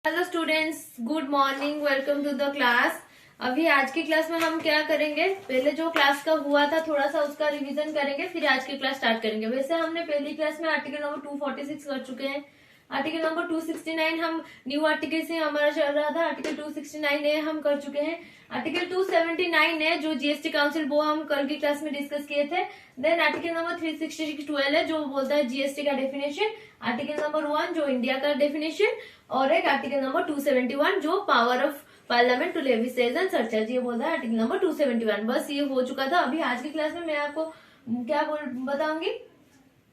Hello students, good morning, welcome to the class. अभी आज की क्लास में हम क्या करेंगे, पहले जो क्लास का हुआ था थोड़ा सा उसका रिवीजन करेंगे, फिर आज की क्लास स्टार्ट करेंगे। वैसे हमने पहली क्लास में आर्टिकल नंबर 246 कर चुके हैं। आर्टिकल नंबर 269 हम न्यू आर्टिकल से हमारा चल रहा था, आर्टिकल 269 ए हम कर चुके हैं। आर्टिकल 279 है जो जीएसटी काउंसिल, वो हम कल की क्लास में डिस्कस किए थे। देन आर्टिकल नंबर 366 है जो बोलता है जीएसटी का डेफिनेशन। आर्टिकल नंबर 1 जो इंडिया का डेफिनेशन, और एक आर्टिकल नंबर 271 जो power of parliament to levy cess and surcharge, ये बोलता है आर्टिकल नंबर 271। बस ये हो चुका था। अभी आज की क्लास में मैं आपको क्या बताऊंगी,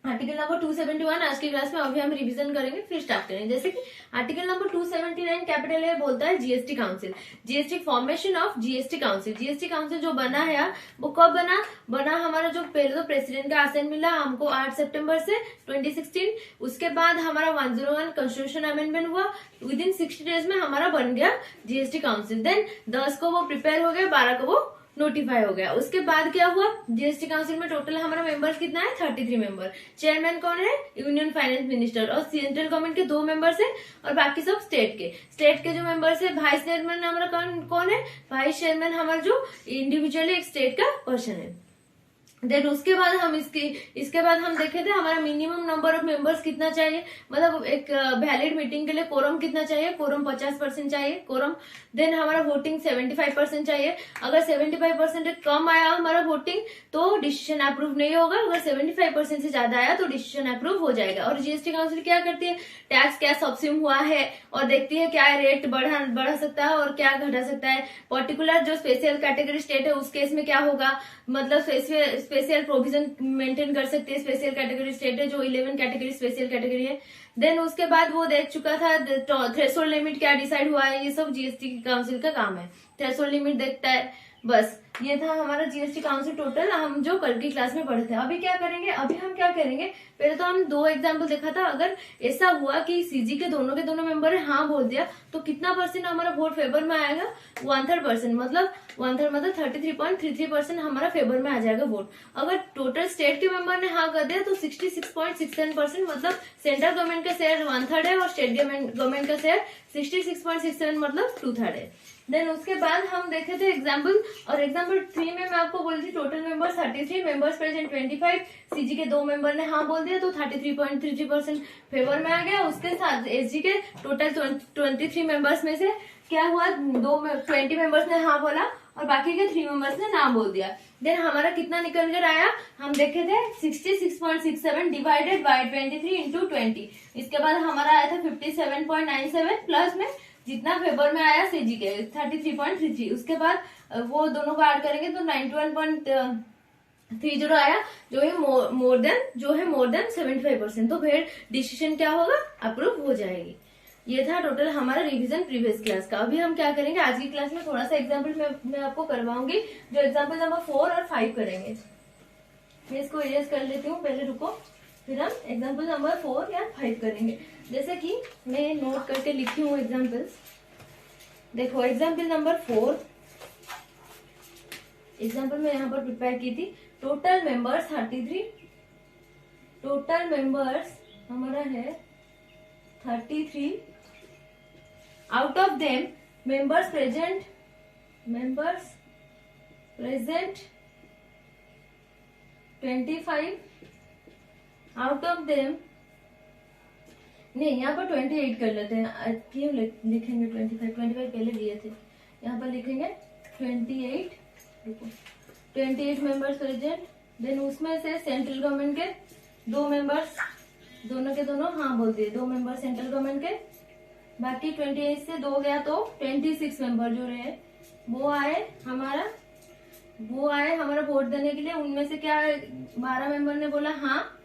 आर्टिकल नंबर 271 आज की क्लास में अभी हम रिवीजन करेंगे, फिर स्टार्ट करेंगे। जैसे कि आर्टिकल नंबर 279 कैपिटल है, बोलता है GST council, GST formation of GST council. GST council जो बना है वो कब बना हमारा जो पहले तो प्रेसिडेंट का आसन मिला हमको 8 सितंबर से 2016। उसके बाद हमारा 101 कॉन्स्टिट्यूशन अमेंडमेंट हुआ, विद इन 60 डेज में हमारा बन गया जीएसटी काउंसिल। देन 10 को वो प्रिपेयर हो गया, 12 को वो नोटिफाई हो गया। उसके बाद क्या हुआ, जीएसटी काउंसिल में टोटल हमारा मेंबर्स कितना है, 33 मेंबर। चेयरमैन कौन है, यूनियन फाइनेंस मिनिस्टर, और सेंट्रल गवर्नमेंट के 2 मेंबर्स है, और बाकी सब स्टेट के जो मेंबर्स है। वाइस चेयरमैन हमारा कौन है, वाइस चेयरमैन हमारा जो इंडिविजुअली एक स्टेट का पर्सन है। देन उसके बाद हम इसके बाद हम देखे थे हमारा मिनिमम नंबर ऑफ मेंबर्स कितना चाहिए, मतलब एक वैलिड मीटिंग के लिए कोरम कितना चाहिए, कोरम 50% चाहिए कोरम। देन हमारा वोटिंग 75% चाहिए। अगर 75% कम आया हमारा वोटिंग तो डिसीजन अप्रूव नहीं होगा, अगर 75% से ज्यादा आया तो डिसीजन अप्रूव हो जाएगा। और जीएसटी काउंसिल क्या करती है, टैक्स क्या सब्सिम हुआ है और देखती है क्या रेट बढ़ा सकता है और क्या घटा सकता है। पर्टिकुलर जो स्पेशल कैटेगरी स्टेट है उस केस में क्या होगा, मतलब स्पेशल प्रोविजन मेंटेन कर सकते हैं। स्पेशल कैटेगरी स्टेट है जो 11 कैटेगरी स्पेशल कैटेगरी है। देन उसके बाद वो देख चुका था थ्रेशोल्ड लिमिट क्या डिसाइड हुआ है, ये सब जीएसटी काउंसिल का काम है। थ्रेशोल्ड लिमिट देखता है। बस ये था हमारा जीएसटी काउंसिल टोटल, हम जो कल की क्लास में पढ़े थे। अभी क्या करेंगे, अभी हम क्या करेंगे, पहले तो हम 2 एग्जाम्पल देखा था। अगर ऐसा हुआ कि सीजी के दोनों मेंबर ने हाँ बोल दिया तो कितना परसेंट हमारा वोट फेवर में आएगा, 1/3%, मतलब 33.33% हमारा फेवर में आ जाएगा वोट। अगर टोटल स्टेट के मेंबर ने हाँ कर दिया तो 66.67%, मतलब सेंट्रल गवर्नमेंट का शेयर 1/3 है और स्टेट गवर्नमेंट का शेयर 66.67 मतलब 2/3 है। देन उसके बाद हम देखे थे एग्जाम्पल, और एग्जाम्पल 3 में मैं आपको बोली थी total members 33, members present 25, CG के 2 मेंबर ने हाँ बोल दिया तो 33.33% फेवर में आ गया। उसके साथ एसजी के टोटल 23 मेंबर्स में से क्या हुआ, 20 मेंबर्स ने हाँ बोला और बाकी के 3 मेंबर्स ने ना बोल दिया। देन हमारा कितना निकल कर आया, हम देखे थे 66.67 डिवाइडेड बाय 23 इंटू 20। इसके बाद हमारा आया था 57.97 प्लस में जितना फेवर में आया सीजी के 33.33। उसके बाद वो दोनों को ऐड करेंगे तो 91.30 आया, जो है मोर देन 75%। तो फिर डिसीजन क्या होगा, अप्रूव हो जाएगी। ये था टोटल हमारा रिवीजन प्रीवियस क्लास का। अभी हम क्या करेंगे, आज की क्लास में थोड़ा सा एग्जाम्पल मैं आपको करवाऊंगी, जो एग्जाम्पल नंबर 4 और 5 करेंगे। मैं इसको इरेज कर लेती हूँ, पहले रुको, फिर हम एग्जाम्पल नंबर 4 या 5 करेंगे। जैसे कि मैं नोट करके लिखी हूँ एग्जाम्पल्स। देखो एग्जाम्पल नंबर 4, एग्जाम्पल मैं यहाँ पर प्रिपेयर की थी। टोटल मेंबर्स 33, टोटल मेंबर्स हमारा है 33। Out of them members present 25। Out of them, नहीं यहाँ पर 28 कर लेते हैं, क्यों लिखेंगे 25 पहले दिए थे, यहाँ पर लिखेंगे 28 मेंबर्स प्रेजेंट। देन उसमें से सेंट्रल गवर्नमेंट के 2 मेंबर्स, दोनों के दोनों हाँ बोल दिए, 2 मेंबर सेंट्रल गवर्नमेंट के। बाकी 28 से 2 गया तो 26 मेंबर जो रहे वो आए हमारा वोट देने के लिए। उनमें से क्या 12 मेंबर ने बोला हाँ,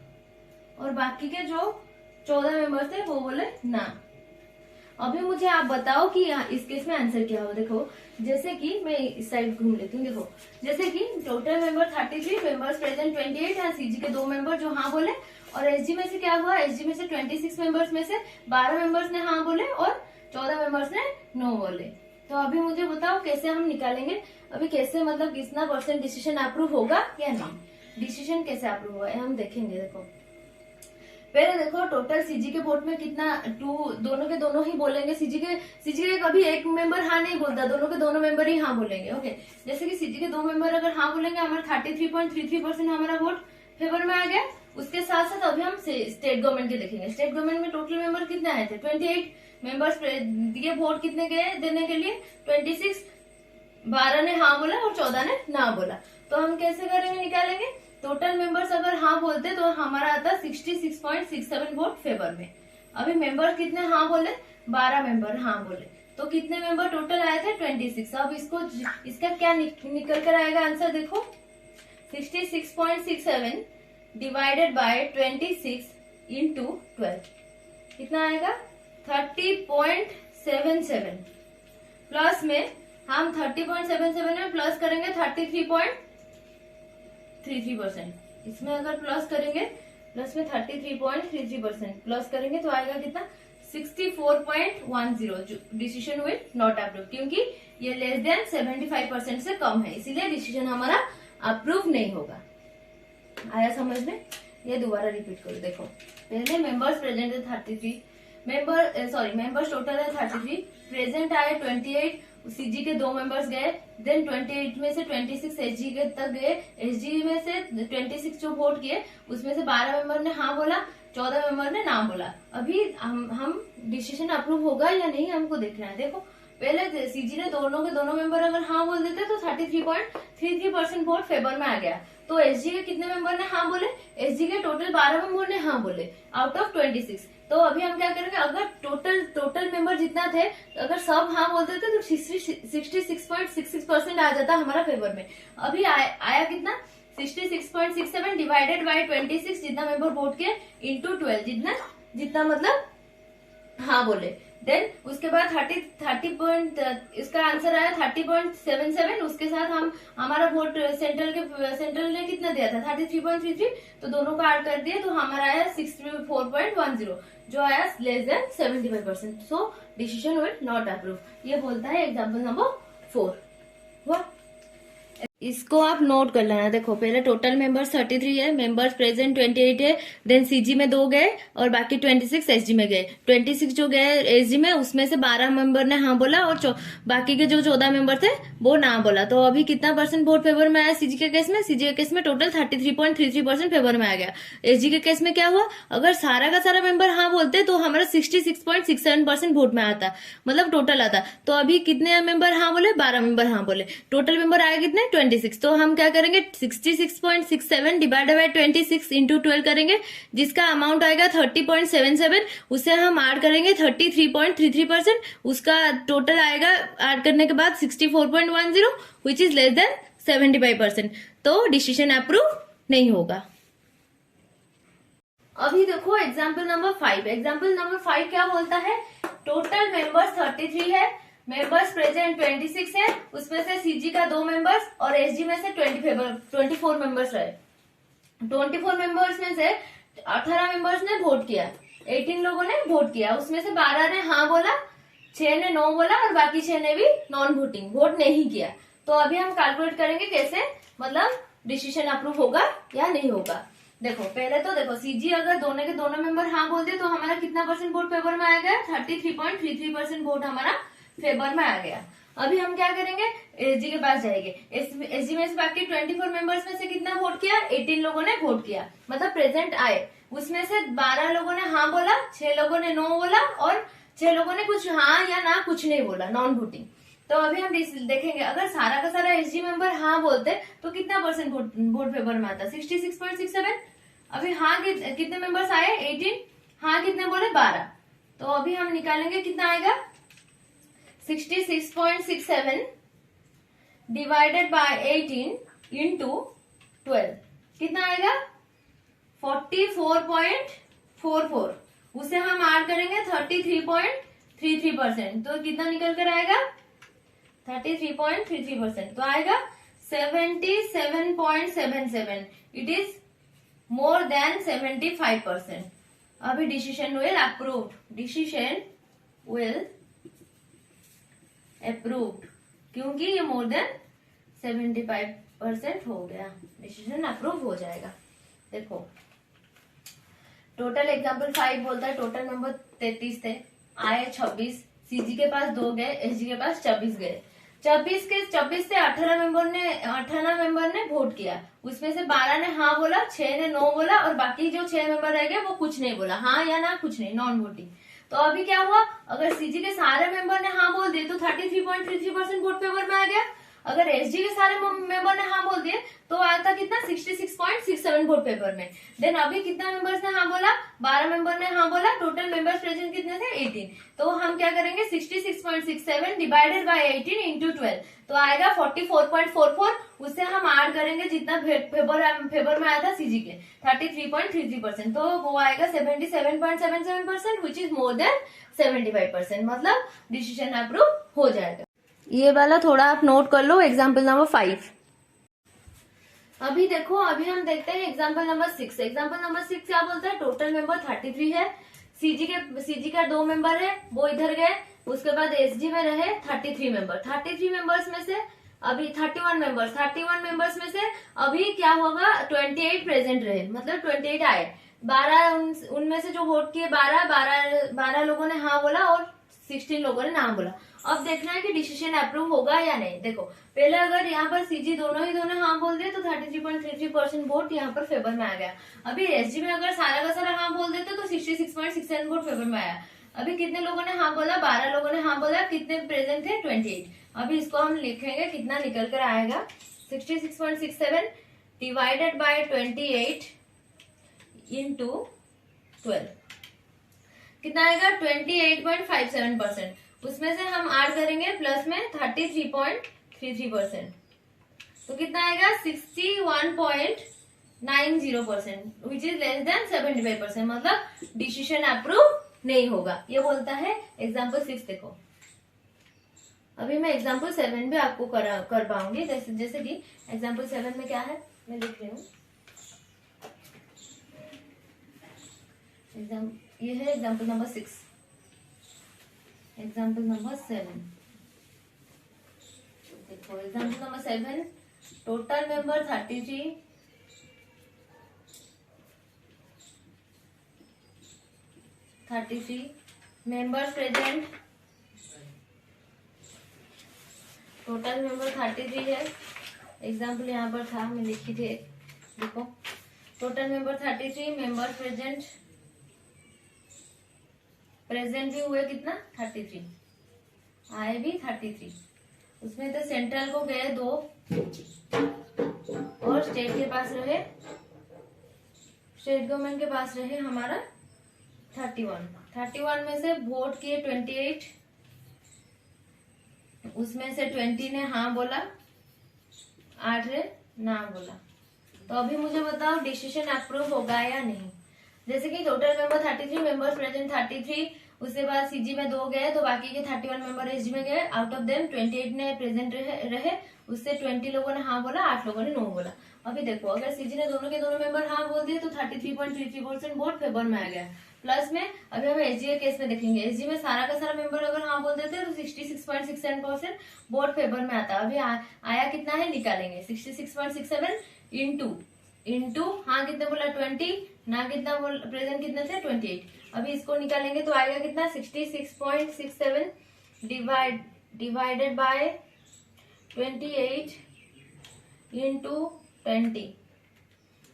और बाकी के जो 14 मेंबर्स थे वो बोले ना। अभी मुझे आप बताओ कि इस केस में आंसर क्या हो। देखो जैसे कि मैं इस साइड घूम लेती हूँ। देखो जैसे कि टोटल मेंबर 33, मेंबर्स प्रेजेंट 28 है, सीजी के 2 मेंबर जो हाँ बोले, और एसजी में से क्या हुआ, एसजी में से 26 मेंबर्स में से 12 मेंबर्स ने हाँ बोले और 14 मेंबर्स ने नो बोले। तो अभी मुझे बताओ कैसे हम निकालेंगे, अभी कैसे, मतलब कितना परसेंट डिसीजन अप्रूव होगा या नहीं, डिसीजन कैसे अप्रूव होगा हम देखेंगे। देखो पहले देखो टोटल सीजी के वोट में कितना, 2 दोनों के दोनों ही बोलेंगे। सीजी के कभी एक मेंबर हाँ नहीं बोलता, दोनों के दोनों मेंबर ही हाँ बोलेंगे। ओके, जैसे कि सीजी के 2 मेंबर अगर हाँ बोलेंगे, हमारा 33.33% हमारा वोट फेवर में आ गया। उसके साथ साथ अभी हम स्टेट गवर्नमेंट के देखेंगे। स्टेट गवर्नमेंट में टोटल मेंबर कितने आए थे, 28 मेंबर्स दिए वोट कितने गए देने के लिए, 26। 12 ने हाँ बोला और 14 ने ना बोला। तो हम कैसे करेंगे, निकालेंगे। टोटल मेंबर्स अगर हाँ बोलते तो हमारा आता 66.67 वोट फेवर में। अभी मेंबर कितने हाँ बोले, 12 मेंबर हाँ बोले, तो कितने मेंबर टोटल आए थे, 26। अब इसका क्या निकल कर आएगा आंसर, देखो 66.67 डिवाइडेड बाय 26 इंटू 12 कितना आएगा, 30.77। प्लस में हम 30.77 में प्लस करेंगे 33.33%। इसमें अगर प्लस करेंगे, प्लस में 33.33% प्लस करेंगे तो आएगा कितना, 64.10। डिसीजन विल नॉट अप्रूव, क्योंकि ये लेस देन 75% से कम है, इसीलिए डिसीजन हमारा अप्रूव नहीं होगा। आया समझ में? ये दोबारा रिपीट करो। देखो पहले मेंबर्स प्रेजेंट है 33, मेंबर्स टोटल है 33, प्रेजेंट आए 28, सीजी के 2 मेंबर्स गए, देन 28 में से 26 एसजी के तक गए। एसजी में से 26 जो वोट किए उसमें से 12 मेंबर ने हाँ बोला, 14 मेंबर ने ना बोला। अभी हम डिसीजन अप्रूव होगा या नहीं हमको देखना है। देखो पहले सीजी ने दोनों के दोनों मेंबर अगर हाँ बोल देते तो 33.33% वोट फेवर में आ गया। तो एसजी के कितने मेंबर ने हाँ बोले, एसजी के टोटल 12 मेंबर ने हाँ बोले आउट ऑफ 26। तो अभी हम क्या करेंगे, अगर टोटल मेंबर जितना थे अगर सब हाँ बोलते थे तो 66.66% आ जाता हमारा फेवर में। अभी आया कितना, 66.67 डिवाइडेड बाय 26, जितना मेंबर वोट किए इंटू 12, जितना मतलब हाँ बोले। देन उसके बाद 30 इसका आंसर आया 30.77। उसके साथ हम हमारा वोट सेंट्रल ने कितना दिया था, 33.33, तो दोनों को ऐड कर दिए तो हमारा आया 64.10, जो आया less than 75%। So decision will not approve, ये बोलता है एग्जाम्पल नंबर 4। हुआ? इसको आप नोट कर लेना। देखो पहले टोटल मेंबर्स 33 है, मेंबर्स प्रेजेंट 28 है, देन सीजी में 2 गए और बाकी 26 एसजी में गए। 26 जो गए एसजी में उसमें से 12 मेंबर ने हाँ बोला और बाकी के जो 14 मेंबर थे वो ना बोला। तो अभी कितना परसेंट वोट फेवर में आया सीजी के केस में, सीजी के केस में टोटल 33.33% फेवर में आ गया। एसजी के केस में क्या हुआ, अगर सारा का सारा मेंबर हाँ बोलते तो हमारा 66.67% वोट में आता, मतलब टोटल आता। तो अभी कितने मेंबर हाँ बोले, 12 मेंबर हाँ बोले, टोटल मेंबर आए कितने, 26। तो हम क्या करेंगे, 66.67 डिवाइडेड बाय 26 इंटू 12 करेंगे, जिसका अमाउंट आएगा 30.77। उसे हम ऐड करेंगे 33.33%, उसका टोटल आएगा ऐड करने के बाद 64.10, विच इज लेस देन 75%। तो डिसीजन अप्रूव नहीं होगा। अभी देखो एग्जाम्पल नंबर 5। एग्जाम्पल नंबर 5 क्या बोलता है, टोटल मेंबर्स 33 है, मेंबर्स प्रेजेंट 26 है, उसमें से सीजी का 2 मेंबर्स और एसजी में से 24 मेंबर्स रहे। 24 मेंबर्स में से 18 मेंबर्स ने वोट किया, 18 लोगों ने वोट किया, उसमें से 12 ने हाँ बोला, 6 ने नो बोला और बाकी 6 ने भी नॉन वोटिंग वोट नहीं किया। तो अभी हम कैलकुलेट करेंगे कैसे, मतलब डिसीजन अप्रूव होगा या नहीं होगा। देखो पहले तो देखो सीजी अगर दोनों के दोनों मेंबर हाँ बोलते तो हमारा कितना परसेंट वोट फेवर में आ गया, 33.33% वोट हमारा फेवर में आ गया। अभी हम क्या करेंगे, एसजी के पास जाएंगे। एसजी में से बाकी 24 मेंबर्स में से कितना वोट किया, 18 लोगों ने वोट किया, मतलब प्रेजेंट आए। उसमें से 12 लोगों ने हाँ बोला, 6 लोगों ने नो बोला और 6 लोगों ने कुछ हाँ या ना कुछ नहीं बोला, नॉन वोटिंग। तो अभी हम देखेंगे अगर सारा का सारा एसजी मेंबर हाँ बोलते तो कितना परसेंट वोट फेवर में आता, 66.67। अभी हाँ कितने मेंबर्स आए, 18, हाँ कितने बोले, 12। तो अभी हम निकालेंगे कितना आएगा, 66.67 डिवाइडेड बाय 18 इंटू 12 कितना आएगा, 44.44। उसे हम ऐड करेंगे 33.33%, तो कितना निकल कर आएगा, 33.33%, तो आएगा 77.77। It is more than 75%। अभी decision will approved, decision will approved, क्योंकि ये मोर देन 75% हो गया, डिसीजन अप्रूव हो जाएगा। देखो टोटल एग्जाम्पल 5 बोलता है टोटल मेंबर 33 थे, आए 26, सीजी के पास 2 गए, एसजी के पास 26 गए। 24 से 18 मेंबर ने वोट किया, उसमें से 12 ने हाँ बोला, 6 ने नो बोला और बाकी जो 6 मेंबर रह गए वो कुछ नहीं बोला, हाँ या ना कुछ नहीं, नॉन वोटिंग। तो अभी क्या हुआ, अगर सीजी के सारे मेंबर ने हाँ बोल दिए तो 33.33% वोट फेवर में आ गया। अगर एसजी के सारे मेंबर ने हाँ बोल दिए तो आया था कितना 66.67 वोट पेपर में। देन अभी कितना मेंबर्स ने हाँ बोला, 12 मेंबर ने हाँ बोला, टोटल मेंबर्स प्रेजेंट कितने थे 18। तो हम क्या करेंगे 66.67 डिवाइडेड बाय 18 इंटू 12 तो आएगा 44.44। उससे हम ऐड करेंगे जितना फेवर में आया था सीजी के 33.33%, तो वो आएगा 77.77% विच इज मोर देन 75%, मतलब डिसीजन अप्रूव हो जाएगा। ये वाला थोड़ा आप नोट कर लो, एग्जाम्पल नंबर 5। अभी देखो, अभी हम देखते हैं एग्जाम्पल नंबर 6। एग्जाम्पल नंबर 6 क्या बोलता है, टोटल मेंबर 33 है, सीजी का 2 मेंबर है वो इधर गए, उसके बाद एसजी में रहे 33 मेंबर। 33 मेंबर्स में से अभी 31 मेंबर्स में से अभी क्या होगा 28 प्रेजेंट रहे, मतलब 28 आए, 12 उनमें से जो वोट किए 12 लोगों ने हाँ बोला और 16 लोगों ने ना बोला। अब देखना है कि डिसीजन अप्रूव होगा या नहीं। देखो पहले अगर यहाँ पर सीजी दोनों हाँ बोल दिए तो 33.33% वोट यहाँ पर फेवर में आ गया। अभी एसजी में अगर सारा का सारा हाँ बोल देते तो 66.67 वोट फेवर में आया। अभी कितने लोगों ने हाँ बोला, 12 लोगों ने हाँ बोला, कितने प्रेजेंट थे 28। अभी इसको हम लिखेंगे कितना निकल कर आएगा, 66.67 डिवाइडेड बाय 28 इंटू 12 कितना आएगा 28.57%। उसमें से हम ऐड करेंगे प्लस में 33.33%, तो कितना आएगा 61.90% विच इज लेस देन 75%, मतलब डिसीजन अप्रूव नहीं होगा, ये बोलता है एग्जाम्पल 6। देखो अभी मैं एग्जाम्पल 7 भी आपको कर पाऊंगी, जैसे कि एग्जाम्पल 7 में क्या है मैं लिख रही हूँ। ये है एग्जाम्पल नंबर 6। एग्जाम्पल नंबर 7 देखो, example number 7 total member 33, members present, total member 33 है। एग्जाम्पल यहाँ पर था, मैं लिखी थी, देखो टोटल मेंबर 33, मेंबर प्रेजेंट भी हुए कितना 33, आए भी 33। उसमें तो सेंट्रल को गए 2 और स्टेट के पास रहे, स्टेट गवर्नमेंट के पास रहे हमारा 31 में से वोट किए 28, उसमें से 20 ने हाँ बोला, 8 ने ना बोला। तो अभी मुझे बताओ डिसीजन अप्रूव होगा या नहीं। जैसे कि टोटल मेंबर 33, मेंबर्स प्रेजेंट 33, उसके बाद सीजी में 2 गए तो बाकी के 31 मेंबर एसजी में गए, आउट ऑफ देम 28 ने प्रेजेंट रहे, उससे 20 लोगों ने हाँ बोला, 8 लोगों ने नो बोला। अभी देखो अगर सीजी ने दोनों के दोनों मेंबर हाँ बोल दिए तो 33.33% वोट फेवर में आ गया। प्लस में अभी हम एसजी के केस में देखेंगे, एसजी में सारा का सारा मेंबर अगर हाँ बोल देते तो 66.67% वोट फेवर में आता। अभी आया कितना है निकालेंगे, 66.67 इंटू हाँ कितने बोला 20, ना कितना प्रेजेंट कितने थे 28। अभी इसको निकालेंगे तो आएगा कितना 66.67 डिवाइडेड बाय 28 इंटू 20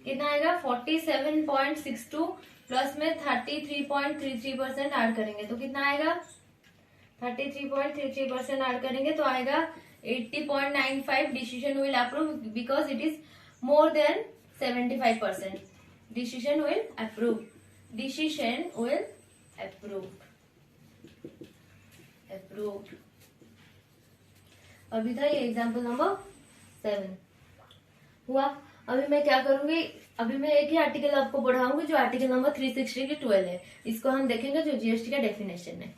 कितना आएगा 47.62 प्लस में 33.33% ऐड करेंगे तो कितना आएगा 33.33% ऐड करेंगे तो आएगा 80.95। Decision will approve because it is more than 75%। Decision will approve. Approved. अभी था ये एग्जाम्पल नंबर 7 हुआ। अभी मैं क्या करूंगी, अभी मैं एक ही आर्टिकल आपको पढ़ाऊंगी जो आर्टिकल नंबर 360 की 12 है। इसको हम देखेंगे जो जीएसटी का डेफिनेशन है।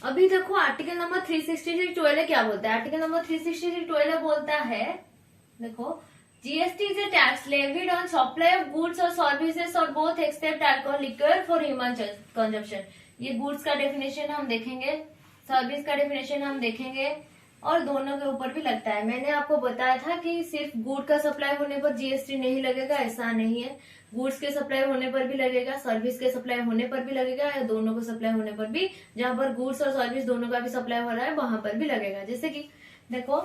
अभी देखो आर्टिकल नंबर 360 की 12 क्या बोलता है। आर्टिकल नंबर 360 की 12 बोलता है, देखो GST is a tax levied on supply of goods or services or both except alcohol liquor for human consumption। ये गुड्स का डेफिनेशन हम देखेंगे, सर्विस का डेफिनेशन हम देखेंगे और दोनों के ऊपर भी लगता है। मैंने आपको बताया था कि सिर्फ गुड का सप्लाई होने पर जीएसटी नहीं लगेगा, ऐसा नहीं है। गुड्स के सप्लाई होने पर भी लगेगा, सर्विस के सप्लाई होने पर भी लगेगा, या दोनों को सप्लाई होने पर भी, जहां पर गुड्स और सर्विस दोनों का भी सप्लाई हो रहा है वहां पर भी लगेगा। जैसे कि देखो,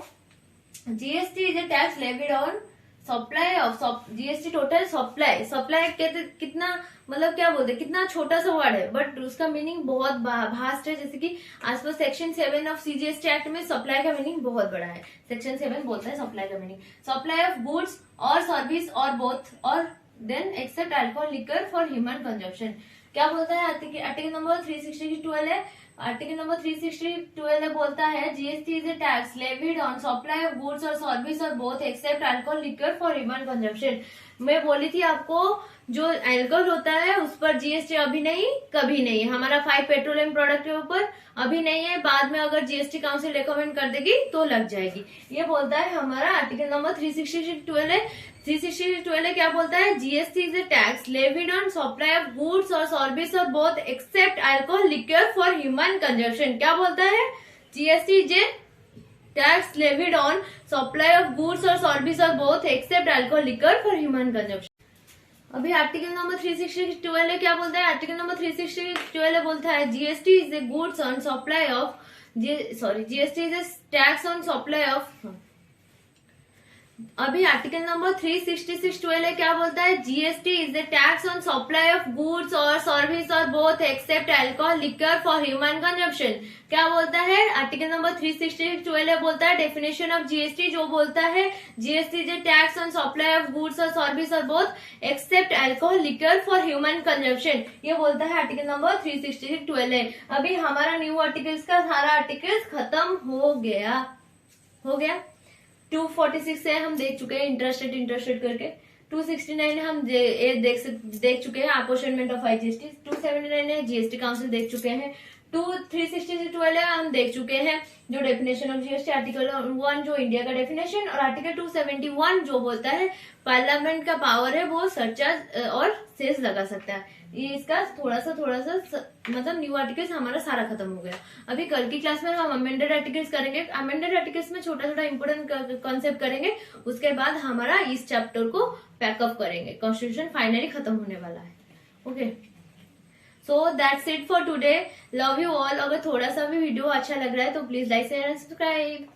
GST is a tax levied on supply of, GST total supply, supply कहते कितना, मतलब क्या बोलते हैं, कितना छोटा सा वर्ड है बट उसका मीनिंग बहुत भास्ट है। जैसे कि आज पर सेक्शन 7 ऑफ सीजीएसटी एक्ट में सप्लाई का मीनिंग बहुत बड़ा है। सेक्शन 7 बोलता है सप्लाई का मीनिंग सप्लाई ऑफ गुड्स और सर्विस और बोथ, और then except alcohol liquor for human consumption. क्या बोलता है आर्टिकल नंबर 362 है, आर्टिकल नंबर 362 बोलता है GST is a tax levied on supply of goods और सर्विस और both except alcohol liquor for human consumption. मैं बोली थी आपको जो अल्कोहल होता है उस पर जीएसटी अभी नहीं, कभी नहीं। हमारा 5 पेट्रोलियम प्रोडक्ट के ऊपर अभी नहीं है, बाद में अगर जीएसटी काउंसिल रिकमेंड कर देगी तो लग जाएगी। ये बोलता है हमारा आर्टिकल नंबर 362 है। 362 क्या बोलता है, GST is a tax levied on supply of goods और सर्विस और both except alcohol liquor for human consumption. क्या बोलता है, GST is a tax levied on supply of goods और सर्विस और both except alcohol liquor for human consumption. अभी article number 362 क्या बोलता है, आर्टिकल नंबर 362 बोलता है GST is a goods on supply of, GST is a tax on supply of. अभी article number 366 क्या बोलता है, GST is a tax on supply of goods और सर्विस और both except alcohol liquor for human consumption. क्या बोलता है, article number 362 बोलता है डेफिनेशन ऑफ जीएसटी, जो बोलता है GST is a tax on supply of goods और सर्विस और both except alcohol liquor for human consumption. ये बोलता है आर्टिकल नंबर 366। अभी हमारा न्यू आर्टिकल्स का सारा आर्टिकल्स खत्म हो गया। 246 से हम देख चुके हैं इंटरेस्टेड करके, 269 हम देख चुके हैं अपोर्शनमेंट ऑफ आईजीएसटी, 279 है जीएसटी काउंसिल देख चुके हैं, 362 हम देख चुके हैं जो डेफिनेशन ऑफ जीएसटी, आर्टिकल 1 जो इंडिया का डेफिनेशन, और आर्टिकल 271 जो बोलता है पार्लियामेंट का पावर है वो सरचार्ज और सेस लगा सकता है। ये इसका थोड़ा सा मतलब न्यू आर्टिकल्स हमारा सारा खत्म हो गया। अभी कल की क्लास में हम अमेंडेड आर्टिकल्स करेंगे, अमेंडेड आर्टिकल्स में छोटा इंपोर्टेंट कॉन्सेप्ट करेंगे, उसके बाद हमारा इस चैप्टर को पैकअप करेंगे। कॉन्स्टिट्यूशन फाइनली खत्म होने वाला है। Okay, so that's it for today. Love you all. अगर थोड़ा सा भी वीडियो अच्छा लग रहा है तो please like share and subscribe.